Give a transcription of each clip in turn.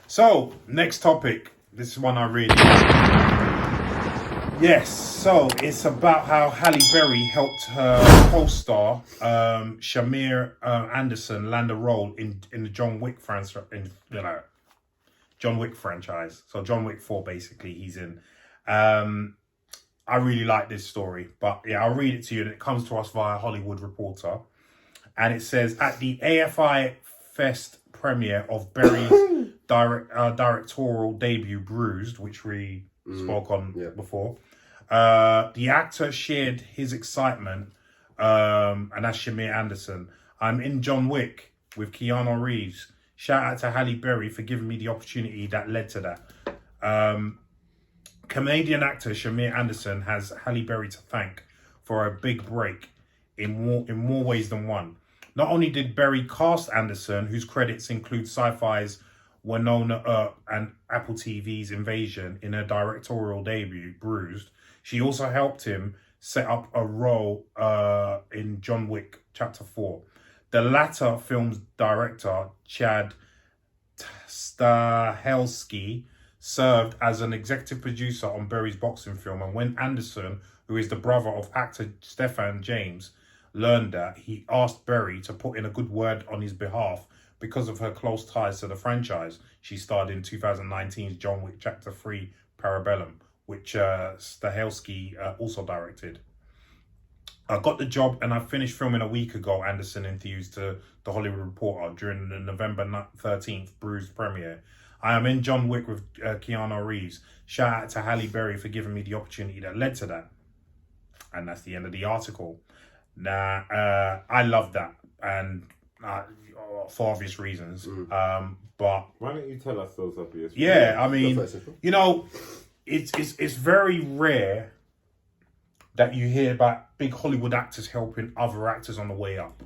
So, next topic. This is one I really Yes, so it's about how Halle Berry helped her co-star Shamier Anderson land a role in the John Wick franchise. John Wick franchise. So John Wick 4 basically he's in. I really like this story, but yeah, I'll read it to you. And it comes to us via Hollywood Reporter, and it says at the AFI Fest premiere of Berry's directorial debut, Bruised, which we spoke on before. The actor shared his excitement, and that's Shamier Anderson. I'm in John Wick with Keanu Reeves. Shout out to Halle Berry for giving me the opportunity that led to that. Canadian actor Shamier Anderson has Halle Berry to thank for a big break in more ways than one. Not only did Berry cast Anderson, whose credits include Sci-Fi's Winona Earp and Apple TV's Invasion in her directorial debut, Bruised, she also helped him set up a role in John Wick Chapter 4. The latter film's director, Chad Stahelski, served as an executive producer on Berry's boxing film, and when Anderson, who is the brother of actor Stephan James, learned that, he asked Berry to put in a good word on his behalf because of her close ties to the franchise. She starred in 2019's John Wick Chapter 3 Parabellum, which Stahelski also directed. I got the job and I finished filming a week ago, Anderson enthused to The Hollywood Reporter during the November 13th Bruised premiere. I am in John Wick with Keanu Reeves. Shout out to Halle Berry for giving me the opportunity that led to that. And that's the end of the article. Now, I love that, and for obvious reasons. But why don't you tell us those obvious reasons? Yeah, I mean, you know, it's very rare that you hear about big Hollywood actors helping other actors on the way up.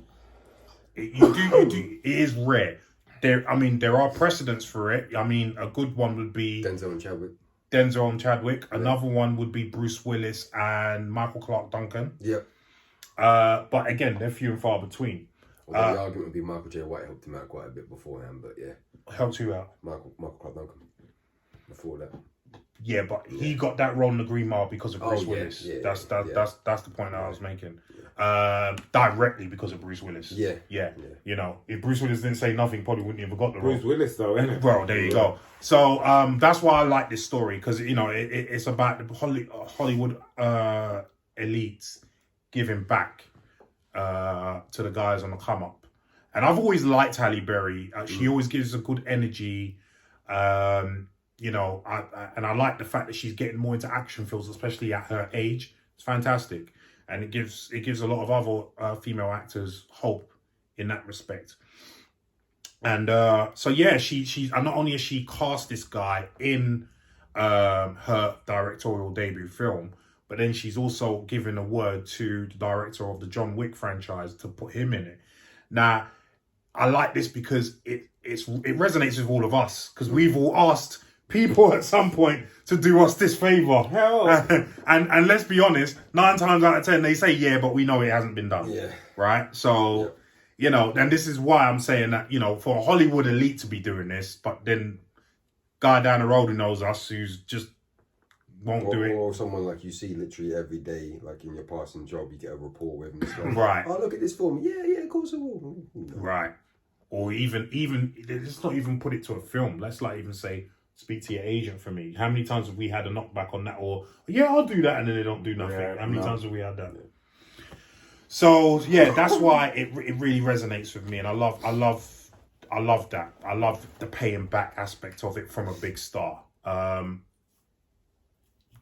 It is rare. There are precedents for it. I mean, a good one would be Denzel and Chadwick. Another one would be Bruce Willis and Michael Clark Duncan. Yep. But again, they're few and far between. Although the argument would be Michael J. White helped him out quite a bit beforehand, but yeah. Helped who out? Michael Clark Duncan. Before that. Yeah, but he got that role in the Green Mile because of Bruce Willis. Yeah, that's the point that I was making. Directly because of Bruce Willis. Yeah. You know, if Bruce Willis didn't say nothing, probably wouldn't have got the role. Bruce Willis, though, isn't it? Well, there you go. So that's why I like this story, because you know it's about the Hollywood elites giving back to the guys on the come up. And I've always liked Halle Berry. She always gives a good energy. You know, I like the fact that she's getting more into action films, especially at her age. It's fantastic, and it gives a lot of other female actors hope in that respect. And so yeah, she and not only has she cast this guy in her directorial debut film, but then she's also given a word to the director of the John Wick franchise to put him in it. Now, I like this because it resonates with all of us, because we've all asked people at some point to do us this favour. and let's be honest, 9 times out of 10 they say yeah, but we know it hasn't been done. Yeah. Right? So, you know, and this is why I'm saying that, you know, for a Hollywood elite to be doing this, but then guy down the road who knows us, who's just won't do it. Or someone like you see literally every day, like in your passing job, you get a rapport with them. Like, right. Oh, look at this film. Yeah, of course I will. Right. Or even, let's not even put it to a film. Let's not even say, speak to your agent for me. How many times have we had a knockback on that? Or, yeah, I'll do that, and then they don't do nothing. How many times have we had that? So, yeah, that's why it really resonates with me. And I love that. I love the paying back aspect of it from a big star.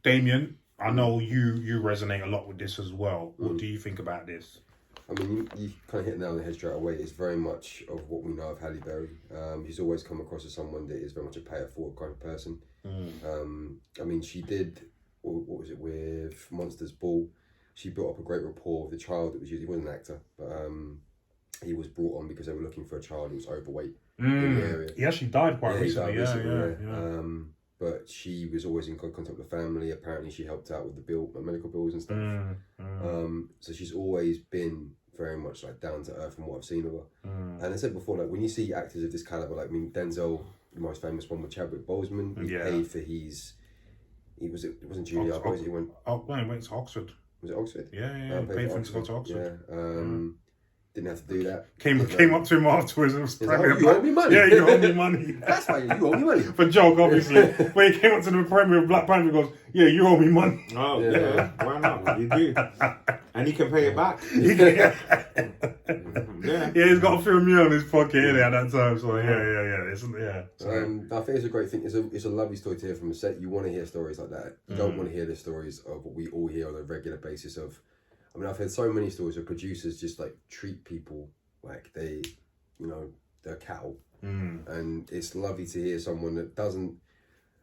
Damien, I know you resonate a lot with this as well. What do you think about this? I mean, you kind of hit the nail on the head straight away. It's very much of what we know of Halle Berry. She's always come across as someone that is very much a pay it forward kind of person. I mean, she did, what was it, with Monsters Ball. She built up a great rapport with the child that was used. He wasn't an actor, but he was brought on because they were looking for a child who was overweight in the area. He actually died quite recently. Yeah. but she was always in contact with the family. Apparently, she helped out with the medical bills and stuff. So she's always been very much like down to earth from what I've seen of her. And I said before, like when you see actors of this caliber, like I mean Denzel, the most famous one with Chadwick Boseman, he paid for his. It wasn't Juilliard. He went. Oh, no, he went to Oxford. Was it Oxford? Yeah. Paid for him to go to Oxford. Yeah. Didn't have to do that. Came up to him afterwards and was like, you owe me money. Yeah, you owe me money. That's why you owe me money. For joke, obviously. When he came up to the premiere of Black Panther, he goes, yeah, you owe me money. Oh, yeah. Why not? You do. And he can pay it back. Yeah, he's got a few mil in his pocket at that time. So I think it's a great thing. It's a lovely story to hear from a set. You want to hear stories like that. You don't want to hear the stories of what we all hear on a regular basis of. I mean, I've heard so many stories of producers just like treat people like they're cattle. And it's lovely to hear someone that doesn't,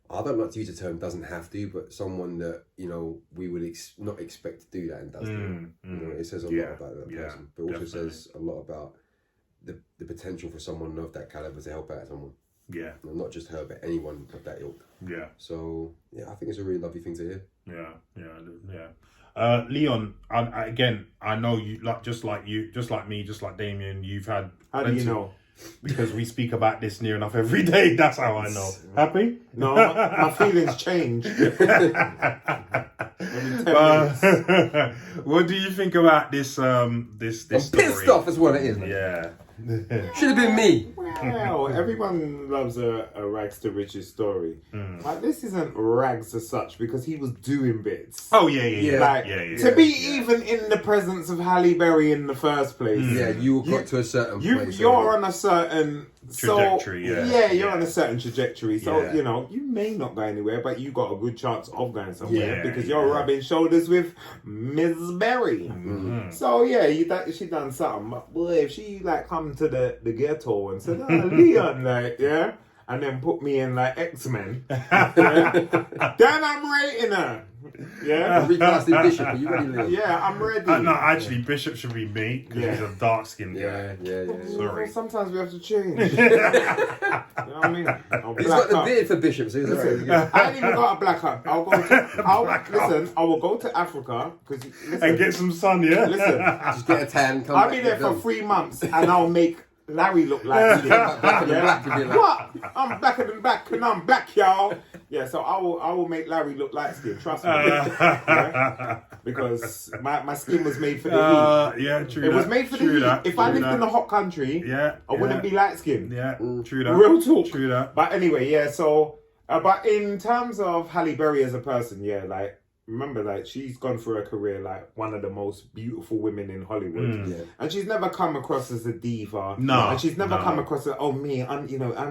I don't like to use the term doesn't have to, but someone that, we would not expect to do that and does do it. It says a lot about that person, but also says a lot about the potential for someone of that caliber to help out someone. Yeah. Not just her, but anyone of that ilk. Yeah. So, I think it's a really lovely thing to hear. Yeah. Leon, I know you just like me, just like Damien. You've had. How do you know? Because we speak about this near enough every day. That's how I know. Happy? No, my feelings change. What do you think about this? This I'm story? pissed off is what it is. Man. Yeah. Should have been me. Well, everyone loves a rags to riches story. But this isn't rags as such because he was doing bits. Oh yeah. To be even in the presence of Halle Berry in the first place. Yeah, you got to a certain place. You're on a certain trajectory. You're on a certain trajectory. So you may not go anywhere, but you got a good chance of going somewhere because you're rubbing shoulders with Ms. Berry. So she done something. But boy, if she come to the ghetto and said, "Oh, Leon," and then put me in like X-Men, then I'm rating her. Yeah, recasting Bishop. Are you ready, Leon? Yeah, I'm ready. No, actually, Bishop should be me because he's a dark skinned guy. Yeah. Sorry. Well, sometimes we have to change. You know what I mean? He's got the beard for Bishop, so he's listen, I ain't even got a black up. I will go to Africa and get some sun. Yeah. Listen, just get a tan. I'll be there for 3 months and I'll make Larry look like black. What? I'm blacker than black and I'm black, y'all. Yeah, so I will make Larry look light skin, trust me. Because my skin was made for the heat. Yeah, true. It was made for the heat. If I lived in a hot country, I wouldn't be light skinned. Yeah, true that. Real talk. True that. But anyway, so but in terms of Halle Berry as a person, remember, she's gone through a career like one of the most beautiful women in Hollywood, and she's never come across as a diva. No, and she's never come across as I'm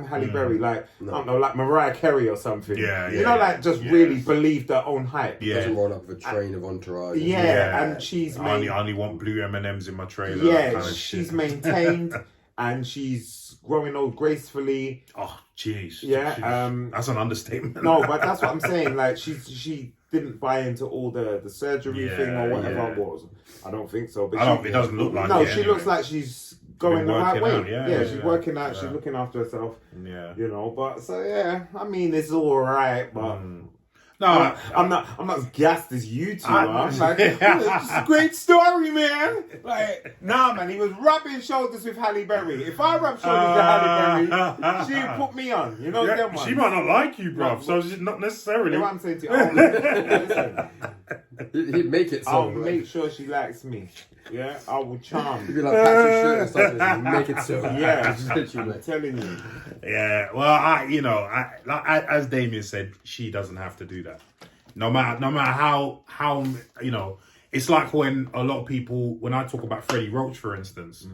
Halle Berry, I don't know, like Mariah Carey or something. Really believed her own hype. Yeah, doesn't roll up with a train of entourage. And she's I only want blue M&Ms in my trailer. Yeah, she's maintained and she's growing old gracefully. Oh, jeez. Yeah, that's an understatement. No, but that's what I'm saying. Like she didn't buy into all the surgery thing or whatever it was. I don't think so. But it doesn't look like it. No, she looks like she's going the right way. She's working out. She's looking after herself. Yeah. But so I mean, it's all right, but. No, I'm not as gassed as you two are. It's a great story, man. Man, he was rubbing shoulders with Halle Berry. If I rub shoulders with Halle Berry, she'd put me on. You know them ones. She might not like you, bruv. So she's not necessarily. You know what I'm saying to you? Listen, he'd make it so. I'll make sure she likes me. Yeah, I will charm. You'd be like Patrick Stewart or something. Make it so. Yeah, I'm telling you. Yeah, well, as Damien said, she doesn't have to do that. No matter how it's like when a lot of people, when I talk about Freddie Roach, for instance,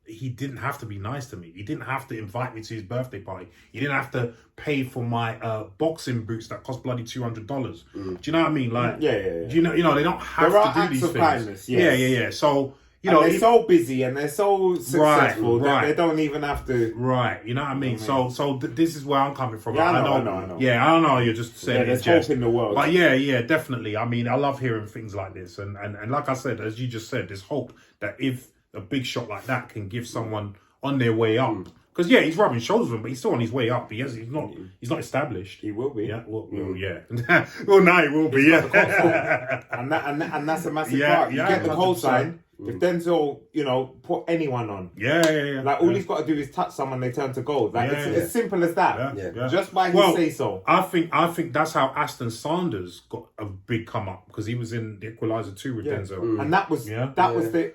he didn't have to be nice to me. He didn't have to invite me to his birthday party. He didn't have to pay for my boxing boots that cost bloody $200. Do you know what I mean? Like, yeah. Do you know they don't have to do these things. Kindness, yes. Yeah. So they're so busy and they're so successful that they don't even have to. Right, you know what I mean. So this is where I'm coming from. Yeah, I know. Yeah, I don't know. You're just saying there's hope in the world. But yeah, definitely. I mean, I love hearing things like this, and like I said, as you just said, there's hope that if a big shot like that can give someone on their way up, Because yeah, he's rubbing shoulders with him, but he's still on his way up. He's not established. He will be. Yeah, yeah. Well, now he will be. Yeah, and that's a massive Yeah, part. You yeah, get the 100%. cosign. If Denzel, put anyone on, yeah. like all he's got to do is touch someone, they turn to gold. Like it's as simple as that. Yeah. Just by his say so. I think that's how Aston Sanders got a big come up because he was in The Equalizer 2 with Denzel. And that was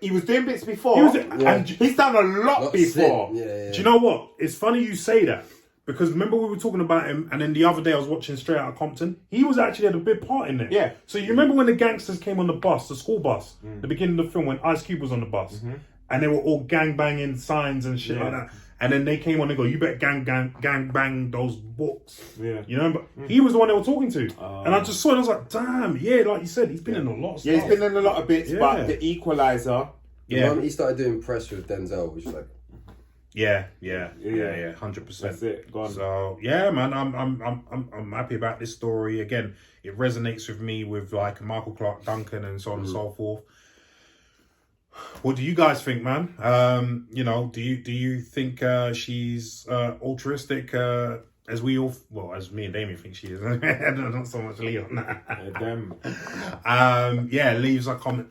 he was doing bits before. And he's done a lot before. Yeah. do you know what? It's funny you say that because remember we were talking about him, and then the other day I was watching Straight Outta Compton. He was actually had a big part in there. Yeah. So you remember when the gangsters came on the bus, the school bus, the beginning of the film when Ice Cube was on the bus, and they were all gang banging signs and shit like that. And then they came on and go, "You better gang bang those books." Yeah. You know, but he was the one they were talking to, and I just saw it. I was like, "Damn, yeah!" Like you said, he's been in a lot of stuff. Yeah, he's been in a lot of bits, but The Equalizer. The moment he started doing press with Denzel, which was like. Yeah, 100%. That's it. Gone. So yeah, man, I'm happy about this story. Again, it resonates with me with like Michael Clark Duncan and so on and so forth. What do you guys think, man? Do you think she's altruistic as we all, as me and Damien think she is? Not so much Leon. Them.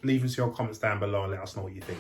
Leave us your comments down below and let us know what you think.